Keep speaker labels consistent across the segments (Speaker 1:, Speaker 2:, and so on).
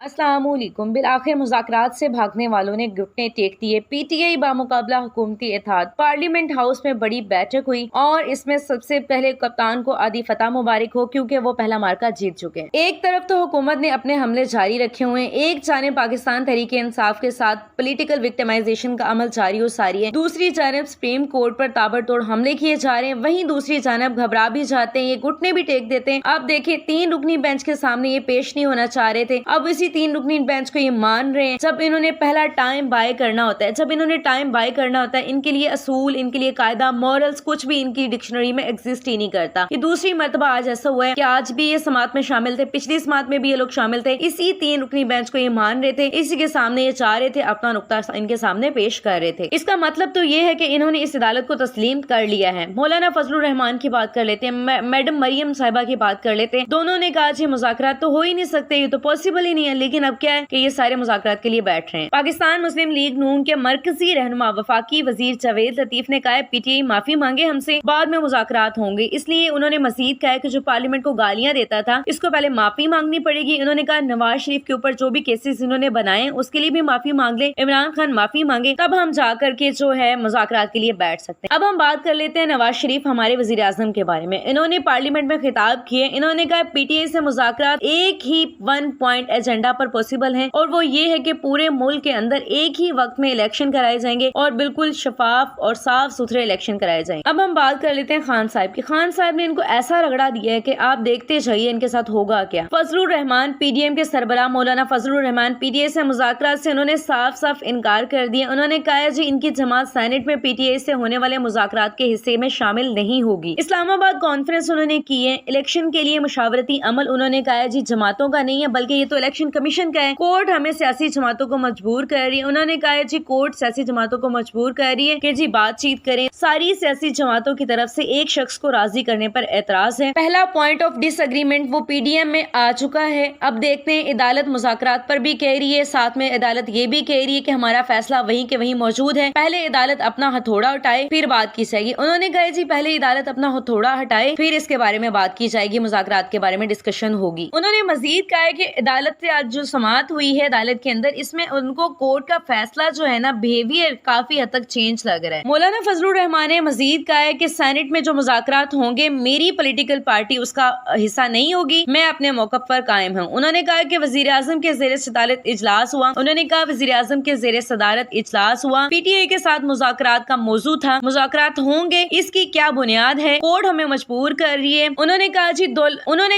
Speaker 1: अस्सलाम वालेकुम। बिलाखिर मुज़ाकरात से भागने वालों ने घुटने टेक दिए। पीटीआई बामुकाबला हुकूमती इत्तेहाद। पार्लियामेंट हाउस में बड़ी बैठक हुई और इसमें सबसे पहले कप्तान को आदि फतह मुबारक हो, क्योंकि वो पहला मार्का जीत चुके हैं। एक तरफ तो हुकूमत ने अपने हमले जारी रखे हुए हैं, एक जानिब पाकिस्तान तहरीक इंसाफ के साथ पॉलिटिकल विक्टिमाइजेशन का अमल जारी और सारी है, दूसरी जानिब सुप्रीम कोर्ट पर ताबड़तोड़ हमले किए जा रहे हैं। वहीं दूसरी जानिब घबरा भी जाते हैं, ये घुटने भी टेक देते हैं। अब देखिए, 3 रुकनी बेंच के सामने ये पेश नहीं होना चाह रहे थे, अब इसी 3 रुकनी बेंच को ये मान रहे हैं। जब इन्होंने पहला टाइम बाय करना होता है, जब इन्होंने टाइम बाय करना होता है, इनके लिए असूल, इनके लिए कायदा, मॉरल्स कुछ भी इनकी डिक्शनरी में एग्जिस्ट ही नहीं करता। ये दूसरी मर्तबा आज ऐसा हुआ है कि आज भी ये समात में शामिल थे, पिछली समात में भी ये लोग शामिल थे, इसी 3 रुकनी बेंच को ये मान रहे थे, इसी के सामने ये चाह रहे थे, अपना नुक्ता इनके सामने पेश कर रहे थे। इसका मतलब तो ये है कि इन्होंने इस अदालत को तस्लीम कर लिया है। मौलाना फजलुर रहमान की बात कर लेते हैं, मैडम मरियम साहिबा की बात कर लेते हैं। दोनों ने कहा जी मुज़ाकरात तो हो ही नहीं सकते, ये तो पॉसिबल ही नहीं है, लेकिन अब क्या है कि ये सारे मुज़ाकरात के लिए बैठ रहे हैं। पाकिस्तान मुस्लिम लीग नून के मरकजी रहनुमा वफाकी वजीर जावेद लतीफ ने कहा पीटीआई माफी मांगे हमसे, बाद में मुज़ाकरात होंगे। इसलिए उन्होंने मजीद कहा कि जो पार्लियामेंट को गालियां देता था, इसको पहले माफी मांगनी पड़ेगी। उन्होंने कहा नवाज शरीफ के ऊपर जो भी केसेस इन्होंने बनाए उसके लिए भी माफी मांग ले, इमरान खान माफी मांगे, तब हम जाकर के जो है मुज़ाकरात के लिए बैठ सकते हैं। अब हम बात कर लेते हैं नवाज शरीफ हमारे वजीर आजम के बारे में। इन्होंने पार्लियामेंट में खिताब किए, इन्होंने कहा पीटीआई से मुज़ाकरात एक ही 1 पॉइंट एजेंडा पर पॉसिबल है, और वो ये है कि पूरे मुल्क के अंदर एक ही वक्त में इलेक्शन कराए जाएंगे और बिल्कुल शफाफ और साफ सुथरे इलेक्शन कराए जाएंगे। अब हम बात कर लेते हैं खान साहब की। खान साहब ने इनको ऐसा रगड़ा दिया है कि आप देखते जाइए इनके साथ होगा क्या। फजलुर रहमान पीडीएम के सरबराह मौलाना फजलुर रहमान पीटीआई से मुज़ाकरात से उन्होंने साफ साफ इनकार कर दिया। उन्होंने कहा जी इनकी जमात सेनेट में पीटीआई से होने वाले मुज़ाकरात के हिस्से में शामिल नहीं होगी। इस्लामाबाद कॉन्फ्रेंस उन्होंने की है, इलेक्शन के लिए मुशावरती अमल उन्होंने कहा जी जमातों का नहीं है, बल्कि ये तो इलेक्शन कमीशन का है। कोर्ट हमें सियासी जमातों को मजबूर कर रही है। उन्होंने कहा जी कोर्ट सियासी जमातों को मजबूर कर रही है कि जी बातचीत करें। सारी सियासी जमातों की तरफ से एक शख्स को राजी करने पर एतराज है। पहला पॉइंट ऑफ डिसएग्रीमेंट वो पीडीएम में आ चुका है। अब देखते हैं, अदालत मुज़ाकरात पर भी कह रही है, साथ में अदालत ये भी कह रही है कि हमारा फैसला वहीं के वहीं मौजूद है। पहले अदालत अपना हथौड़ा उठाए फिर बात की जाएगी। उन्होंने कहा जी पहले अदालत अपना हथौड़ा हटाए फिर इसके बारे में बात की जाएगी, मुज़ाकरात के बारे में डिस्कशन होगी। उन्होंने मजीद कहा है कि अदालत से आज जो समात हुई है अदालत के अंदर, इसमें उनको कोर्ट का फैसला जो है ना, बिहेवियर काफी हद तक चेंज लग रहा है। मौलाना फजलुर रहमान ने मजीद कहा है कि सेनेट में जो मुज़ाकरात होंगे मेरी पॉलिटिकल पार्टी उसका हिस्सा नहीं होगी, मैं अपने मौक़िफ़ पर कायम हूँ। उन्होंने कहा कि वज़ीर आज़म के ज़ेरे सदारत इजलास हुआ, उन्होंने कहा वज़ीर आज़म के ज़ेरे सदारत इजलास हुआ, पीटीआई के साथ मुज़ाकरात का मौजू था, मुज़ाकरात होंगे, इसकी क्या बुनियाद है, कोर्ट हमें मजबूर कर रही है। उन्होंने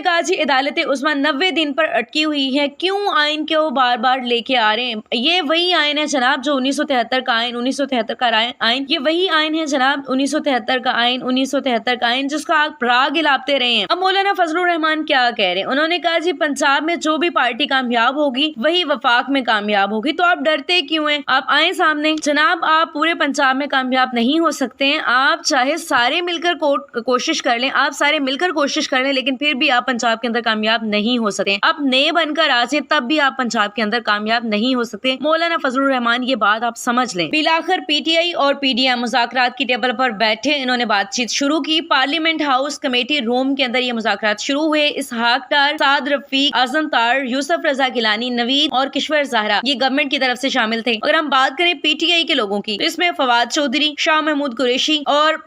Speaker 1: कहा जी अदालत उस्मा 90 दिन पर अटकी हुई है, क्यों आइन के वो बार बार लेके आ रहे हैं। ये वही आइन है जनाब जो 1973 का आइन, 1973 का आइन, ये वही आइन है जनाब 1973 का आइन, 1973 का आइन जिसका आप राग गिलाते रहे हैं। अब मौलाना फजलुर रहमान क्या कह रहे हैं, उन्होंने कहा जी पंजाब में जो भी पार्टी कामयाब होगी वही वफाक में कामयाब होगी, तो आप डरते क्यों हैं, आप आए सामने। जनाब आप पूरे पंजाब में कामयाब नहीं हो सकते हैं, आप चाहे सारे मिलकर कोशिश कर लें, आप सारे मिलकर कोशिश कर लें, लेकिन फिर भी आप पंजाब के अंदर कामयाब नहीं हो सकते। आप नए बनकर आ जाए तब भी आप पंजाब के अंदर कामयाब नहीं हो सकते। मौलाना फजलुर रहमान ये बात आप समझ लें। बिलाखिर पीटीआई और पीडीएम मुज़ाकरात की टेबल पर बैठे, इन्होंने बातचीत शुरू की। पार्लियामेंट हाउस कमेटी रूम के अंदर ये मुज़ाकरात शुरू हुए। इसहाक डार, साद रफीक, आजम तार, यूसुफ रजा गिलानी, नवीद और किश्वर ज़हरा ये गवर्नमेंट की तरफ से शामिल थे। अगर हम बात करें पीटीआई के लोगों की, इसमें फवाद चौधरी, शाह महमूद कुरैशी और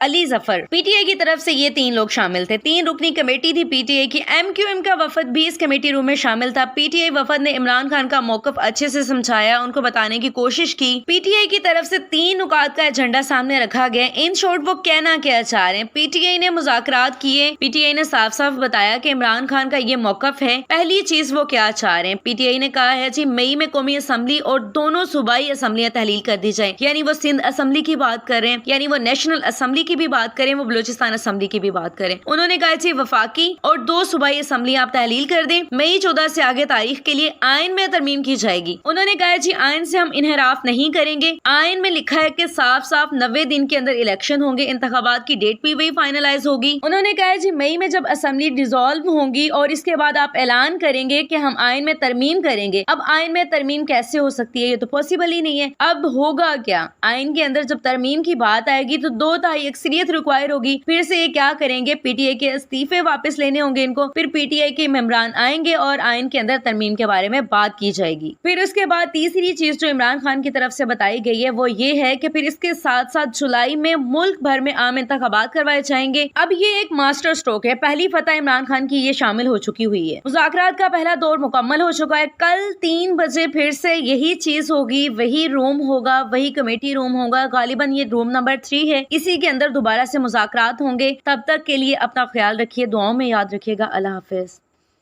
Speaker 1: अली जफर पीटीआई की तरफ से ये 3 लोग शामिल थे। 3 रुकनी कमेटी थी पीटीआई की। एमक्यूएम का वफद भी इस कमेटी रूम में शामिल था। पीटीआई वफद ने इमरान खान का मौक़िफ़ अच्छे से समझाया, उनको बताने की कोशिश की। पीटीआई की तरफ से 3 नुकात का एजेंडा सामने रखा गया। इन शॉर्ट वो कहना क्या चाह रहे हैं, पीटीआई ने मुज़ाकरात किए, पीटीआई ने साफ साफ बताया कि इमरान खान का ये मौक़िफ़ है। पहली चीज वो क्या चाह रहे हैं, पीटीआई ने कहा है जी मई में कौमी असम्बली और दोनों सूबाई असम्बलियां तहलील कर दी जाए, यानी वो सिंध असम्बली की बात कर रहे हैं, यानी वो नेशनल असम्बली की भी बात करें, वो बलूचिस्तान असम्बली की भी बात करें। उन्होंने कहा जी वफाकी और 2 सूबाई असम्बली आप तहलील कर दें, मई 14 से आगे तारीख के लिए आइन में तरमीम की जाएगी। उन्होंने कहा जी आइन से हम इन्हराफ नहीं करेंगे, आइन में लिखा है कि साफ साफ 90 दिन के अंदर इलेक्शन होंगे, इंतखाबात की डेट भी वही फाइनलाइज होगी। उन्होंने कहा जी मई में जब असम्बली डिसॉल्व होंगी और इसके बाद आप ऐलान करेंगे कि हम आइन में तरमीम करेंगे। अब आइन में तरमीम कैसे हो सकती है, ये तो पॉसिबल ही नहीं है। अब होगा क्या, आइन के अंदर जब तरमीम की बात आएगी तो 2/3 अक्सरियत रिक्वायर होगी। फिर से ये क्या करेंगे, पीटीआई के इस्तीफे वापस लेने होंगे इनको, फिर पीटीआई के मेंबरान आएंगे और आइन के اندر ترمیم کے بارے میں بات کی جائے گی۔ پھر اس کے بعد تیسری چیز جو عمران خان کی طرف سے بتائی گئی ہے وہ یہ ہے کہ پھر اس کے ساتھ ساتھ جولائی میں ملک بھر میں عام انتخابات کروائے جائیں گے۔ اب یہ ایک ماسٹر سٹروک ہے، پہلی فتح عمران خان کی یہ شامل ہو چکی ہوئی ہے۔ مذاکرات کا پہلا دور مکمل ہو چکا ہے۔ کل 3 بجے پھر سے یہی چیز ہوگی، وہی روم ہوگا، وہی کمیٹی روم ہوگا، غالباً یہ روم نمبر 3 ہے، اسی کے اندر دوبارہ سے مذاکرات ہوں گے۔ تب تک کے لیے اپنا خیال رکھیے، دعاؤں میں یاد رکھیے گا۔ اللہ حافظ۔